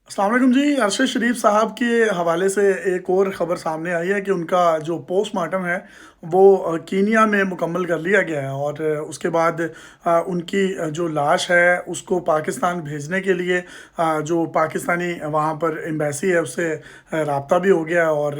अस्सलाम वालेकुम जी। अरशद शरीफ साहब के हवाले से एक और ख़बर सामने आई है कि उनका जो पोस्टमार्टम है वो कीनिया में मुकम्मल कर लिया गया है और उसके बाद उनकी जो लाश है उसको पाकिस्तान भेजने के लिए जो पाकिस्तानी वहाँ पर एम्बेसी है उससे रब्ता भी हो गया और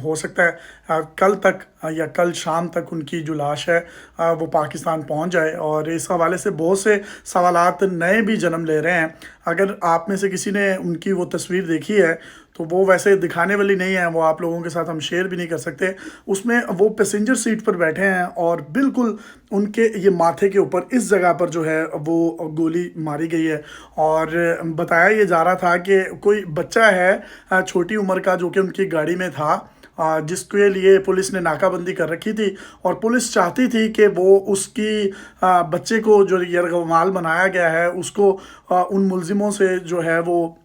हो सकता है कल तक या कल शाम तक उनकी जो लाश है वो पाकिस्तान पहुँच जाए। और इस हवाले से बहुत से सवालात नए भी जन्म ले रहे हैं। अगर आप में से किसी ने उनकी वो तस्वीर देखी है तो वो वैसे दिखाने वाली नहीं है, वो आप लोगों के साथ हम शेयर भी नहीं कर सकते। उसमें वो पैसेंजर सीट पर बैठे हैं और बिल्कुल उनके ये माथे के ऊपर इस जगह पर जो है वो गोली मारी गई है। और बताया ये जा रहा था कि कोई बच्चा है छोटी उम्र का जो कि उनकी गाड़ी में था, जिसके लिए पुलिस ने नाकाबंदी कर रखी थी और पुलिस चाहती थी कि वो उसकी बच्चे को जो यरगमाल बनाया गया है उसको उन मुलजिमों से जो है वो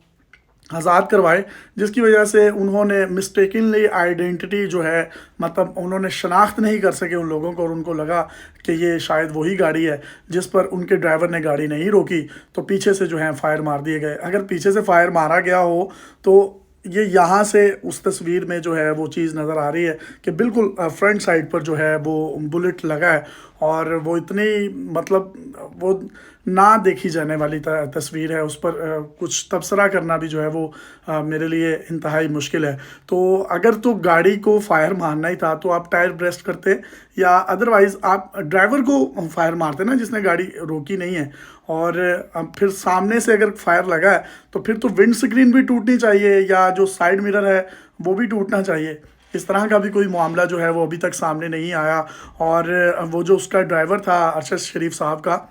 आज़ाद करवाए, जिसकी वजह से उन्होंने मिस्टेकनली आइडेंटिटी जो है मतलब उन्होंने शनाख्त नहीं कर सके उन लोगों को और उनको लगा कि ये शायद वही गाड़ी है जिस पर उनके ड्राइवर ने गाड़ी नहीं रोकी, तो पीछे से जो है फायर मार दिए गए। अगर पीछे से फायर मारा गया हो तो ये यहाँ से उस तस्वीर में जो है वो चीज़ नज़र आ रही है कि बिल्कुल फ्रंट साइड पर जो है वो बुलेट लगा है और वो इतनी मतलब वो ना देखी जाने वाली तस्वीर है। उस पर कुछ तबसरा करना भी जो है वो मेरे लिए इंतहाई मुश्किल है। तो अगर तो गाड़ी को फायर मारना ही था तो आप टायर ब्रेस्ट करते या अदरवाइज़ आप ड्राइवर को फायर मारते ना जिसने गाड़ी रोकी नहीं है। और फिर सामने से अगर फायर लगा है तो फिर तो विंड स्क्रीन भी टूटनी चाहिए या जो साइड मिरर है वो भी टूटना चाहिए। इस तरह का भी कोई मामला जो है वो अभी तक सामने नहीं आया। और वो जो उसका ड्राइवर था अरशद शरीफ साहब का,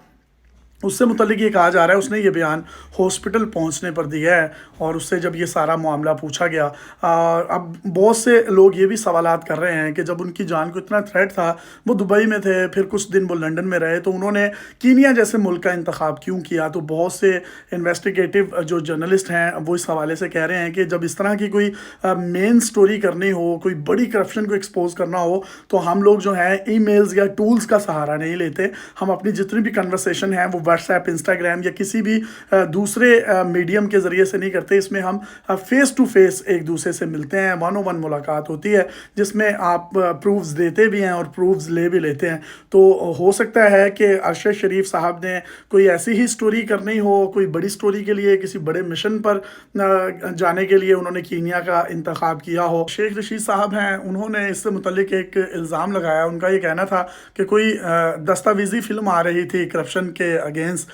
उससे मुतल्लिक ये कहा जा रहा है उसने ये बयान हॉस्पिटल पहुंचने पर दिया है और उससे जब ये सारा मामला पूछा गया अब बहुत से लोग ये भी सवालात कर रहे हैं कि जब उनकी जान को इतना थ्रेट था, वो दुबई में थे, फिर कुछ दिन वो लंदन में रहे, तो उन्होंने कीनिया जैसे मुल्क का इंतखाब क्यों किया। तो बहुत से इन्वेस्टिगेटिव जो जर्नलिस्ट हैं वो इस हवाले से कह रहे हैं कि जब इस तरह की कोई मेन स्टोरी करनी हो, कोई बड़ी करप्शन को एक्सपोज करना हो, तो हम लोग जो है ईमेल्स या टूल्स का सहारा नहीं लेते। हम अपनी जितनी भी कन्वर्सेशन है वो व्हाट्सएप, इंस्टाग्राम या किसी भी दूसरे मीडियम के ज़रिए से नहीं करते। इसमें हम फेस टू फेस एक दूसरे से मिलते हैं, वन ऑन वन मुलाकात होती है जिसमें आप प्रूफ्स देते भी हैं और प्रूफ्स ले भी लेते हैं। तो हो सकता है कि अरशद शरीफ साहब ने कोई ऐसी ही स्टोरी करनी हो, कोई बड़ी स्टोरी के लिए किसी बड़े मिशन पर जाने के लिए उन्होंने कीनिया का इंतखाब किया हो। शेख रशीद साहब हैं, उन्होंने इससे मुतल्लिक एक इल्ज़ाम लगाया। उनका ये कहना था कि कोई दस्तावेज़ी फ़िल्म आ रही थी करप्शन के अगेंस्ट,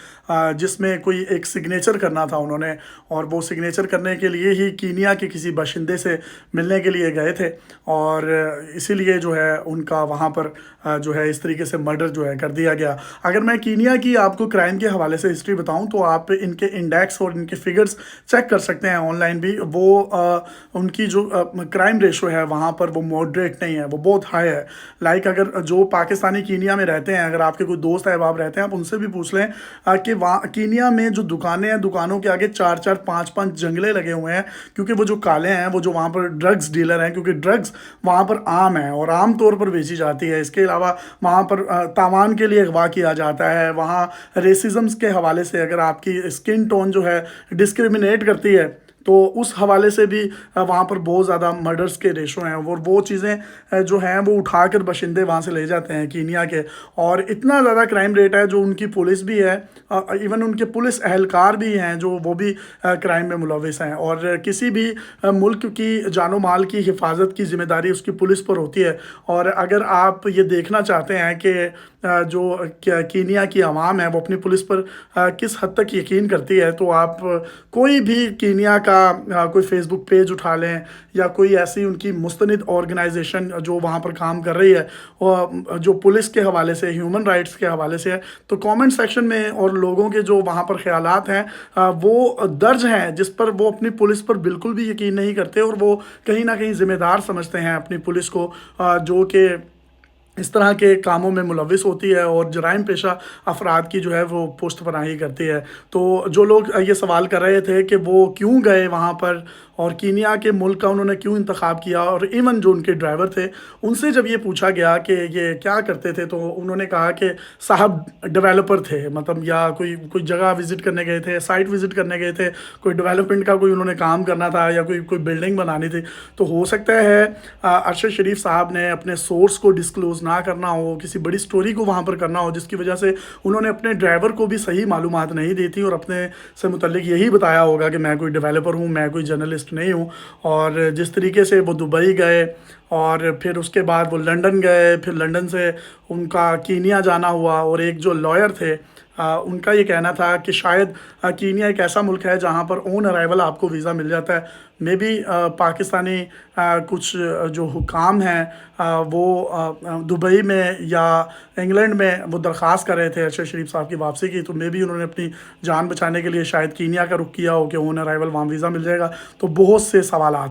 जिसमें कोई एक सिग्नेचर करना था उन्होंने, और वो सिग्नेचर करने के लिए ही कीनिया के किसी बाशिंदे से मिलने के लिए गए थे और इसीलिए जो है उनका वहाँ पर जो है इस तरीके से मर्डर जो है कर दिया गया। अगर मैं कीनिया की आपको क्राइम के हवाले से हिस्ट्री बताऊं तो आप इनके इंडेक्स और इनके फिगर्स चेक कर सकते हैं ऑनलाइन भी। वो उनकी जो क्राइम रेशो है वहाँ पर वो मॉडरेट नहीं है, वो बहुत हाई है। लाइक अगर जो पाकिस्तानी कीनिया में रहते हैं, अगर आपके कोई दोस्त अहबाब रहते हैं, आप उनसे भी पूछ लें कि वहाँ कीनिया में जो दुकानें हैं, दुकानों के आगे 4-4, 5-5 जंगले लगे हुए हैं, क्योंकि वो जो काले हैं वो जो वहाँ पर ड्रग्स डीलर हैं, क्योंकि ड्रग्स वहाँ पर आम है और आम तौर पर बेची जाती है। इसके अलावा वहाँ पर तावान के लिए अगवा किया जाता है। वहाँ रेसिज्म्स के हवाले से अगर आपकी स्किन टोन जो है डिस्क्रिमिनेट करती है तो उस हवाले से भी वहाँ पर बहुत ज़्यादा मर्डर्स के रेशो हैं और वो चीज़ें जो हैं वो उठाकर बशिंदे वहाँ से ले जाते हैं कीनिया के। और इतना ज़्यादा क्राइम रेट है, जो उनकी पुलिस भी है, इवन उनके पुलिस एहलकार भी हैं जो वो भी क्राइम में मुलविस हैं। और किसी भी मुल्क की जानो माल की हिफाजत की ज़िम्मेदारी उसकी पुलिस पर होती है। और अगर आप ये देखना चाहते हैं कि जो कीनिया की आवाम है वो अपनी पुलिस पर किस हद तक यकीन करती है, तो आप कोई भी कीनिया का कोई फेसबुक पेज उठा लें या कोई ऐसी उनकी मुस्तनिद ऑर्गेनाइजेशन जो वहाँ पर काम कर रही है और जो पुलिस के हवाले से, ह्यूमन राइट्स के हवाले से है, तो कमेंट सेक्शन में और लोगों के जो वहाँ पर ख्यालात हैं वो दर्ज हैं जिस पर वो अपनी पुलिस पर बिल्कुल भी यकीन नहीं करते और वो कहीं ना कहीं ज़िम्मेदार समझते हैं अपनी पुलिस को, जो कि इस तरह के कामों में मुलविस होती है और जराइम पेशा अफराद की जो है वो पुष्ट पनाही करती है। तो जो लोग ये सवाल कर रहे थे कि वो क्यों गए वहाँ पर اور کینیا کے ملک کا انہوں نے کیوں انتخاب کیا، اور ایون جو ان کے ڈرائیور تھے ان سے جب یہ پوچھا گیا کہ یہ کیا کرتے تھے، تو انہوں نے کہا کہ صاحب ڈیولپر تھے، مطلب یا کوئی جگہ وزٹ کرنے گئے تھے، سائٹ وزٹ کرنے گئے تھے، کوئی ڈیولپمنٹ کا کوئی انہوں نے کام کرنا تھا یا کوئی بلڈنگ بنانی تھی۔ تو ہو سکتا ہے ارشد شریف صاحب نے اپنے سورس کو ڈسکلوز نہ کرنا ہو، کسی بڑی سٹوری کو وہاں پر کرنا ہو، جس کی وجہ سے انہوں نے اپنے ڈرائیور کو بھی صحیح معلومات نہیں دی تھی، اور اپنے سے متعلق یہی بتایا ہوگا کہ میں کوئی ڈیولپر ہوں، میں کوئی جرنلسٹ نہیں ہوں۔ اور جس طریقے سے وہ دبئی گئے اور پھر اس کے بعد وہ لنڈن گئے، پھر لنڈن سے ان کا کینیا جانا ہوا، اور ایک جو لائر تھے ان کا یہ کہنا تھا کہ شاید کینیا ایک ایسا ملک ہے جہاں پر اون ارائیول آپ کو ویزا مل جاتا ہے۔ مے بی پاکستانی کچھ جو حکام ہیں وہ دبئی میں یا انگلینڈ میں وہ درخواست کر رہے تھے ارشد شریف صاحب کی واپسی کی، تو مے بی انہوں نے اپنی جان بچانے کے لیے شاید کینیا کا رخ کیا ہو کہ اون ارائیول وہاں ویزا مل جائے گا۔ تو بہت سے سوالات